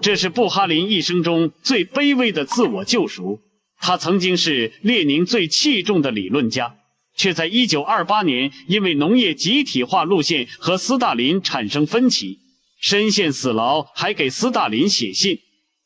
這是布哈林一生中最卑微的自我救贖。他曾經是列寧最器重的理論家，卻在1928年因為農業集體化路線和斯大林產生分歧，身陷死牢，還給斯大林寫信，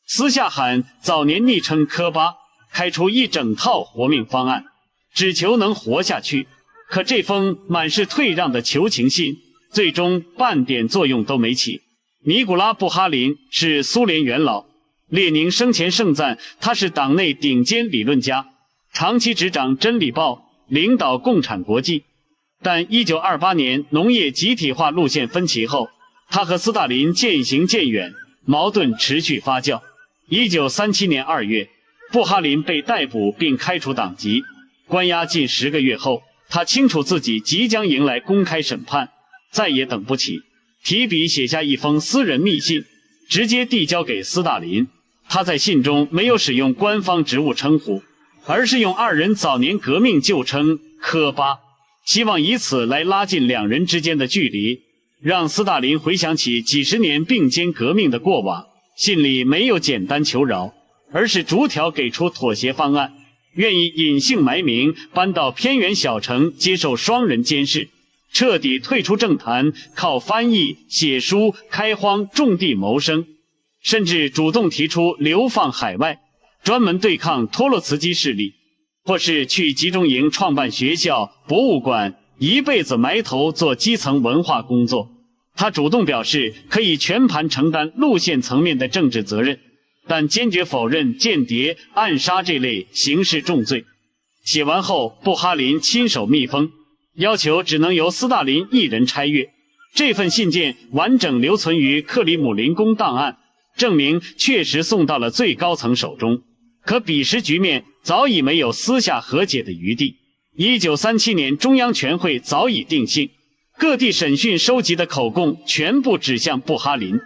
私下喊早年昵稱科巴，開出一整套活命方案，只求能活下去。可這封滿是退讓的求情信，最終半點作用都沒起。尼古拉·布哈林是蘇聯元老，列寧生前盛讚他是黨內頂尖理論家，長期執掌《真理報》，領導共產國際。但1928年農業集體化路線分歧後，他和斯大林漸行漸遠，矛盾持續發酵。1937年2月，布哈林被逮捕並開除黨籍，關押近10個月後，他清楚自己即將迎來公開審判，再也等不起，提筆寫下一封私人密信，直接遞交給斯大林。他在信中沒有使用官方職務稱呼，而是用二人早年革命舊稱科巴，希望以此來拉近兩人之間的距離，讓斯大林回想起幾十年并肩革命的過往。信裡沒有簡單求饒，而是逐條給出妥協方案，願意隱姓埋名搬到偏遠小城接受雙人監視，徹底退出政壇，靠翻譯、寫書、開荒、種地謀生，甚至主動提出流放海外，專門對抗托洛茨基勢力，或是去集中營創辦學校、博物館，一輩子埋頭做基層文化工作。他主動表示可以全盤承擔路線層面的政治責任，但堅決否認間諜、暗殺這類刑事重罪。寫完後，布哈林親手密封，要求只能由斯大林一人拆閱。這份信件完整留存於克里姆林宮檔案，證明確實送到了最高層手中。可彼時局面早已沒有私下和解的餘地。1937年中央全會早已定性，各地審訊收集的口供全部指向布哈林。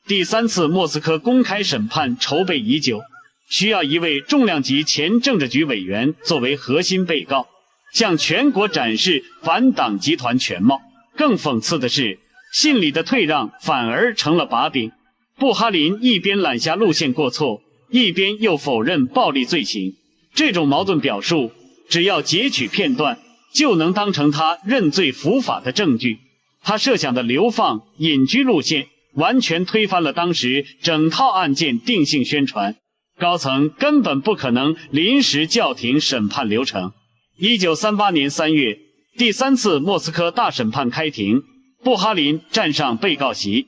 第3次莫斯科公開審判籌備已久，需要一位重量級前政治局委員作為核心被告，向全國展示反黨集團全貌。更諷刺的是，信裡的退讓反而成了把柄。布哈林一邊攬下路線過錯，一邊又否認暴力罪行。這種矛盾表述，只要截取片段，就能當成他認罪伏法的證據。他設想的流放、隱居路線，完全推翻了當時整套案件定性宣傳，高層根本不可能臨時叫停審判流程。1938年3月，第3次莫斯科大審判開庭，布哈林站上被告席。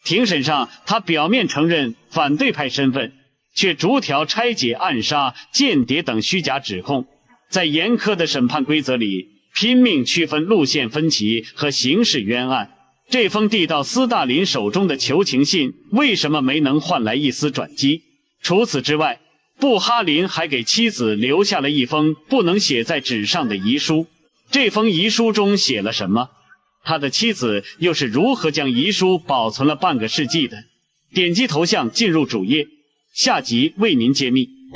庭審上，他表面承認反對派身份，卻逐條拆解暗殺、間諜等虛假指控。在嚴苛的審判規則裡，拼命區分路線分歧和刑事冤案。這封遞到斯大林手中的求情信，為什麼沒能換來一絲轉機？除此之外，布哈林還給妻子留下了一封不能寫在紙上的遺書。這封遺書中寫了什麼？他的妻子又是如何將遺書保存了半個世紀的？點擊頭像進入主頁，下集為您揭秘。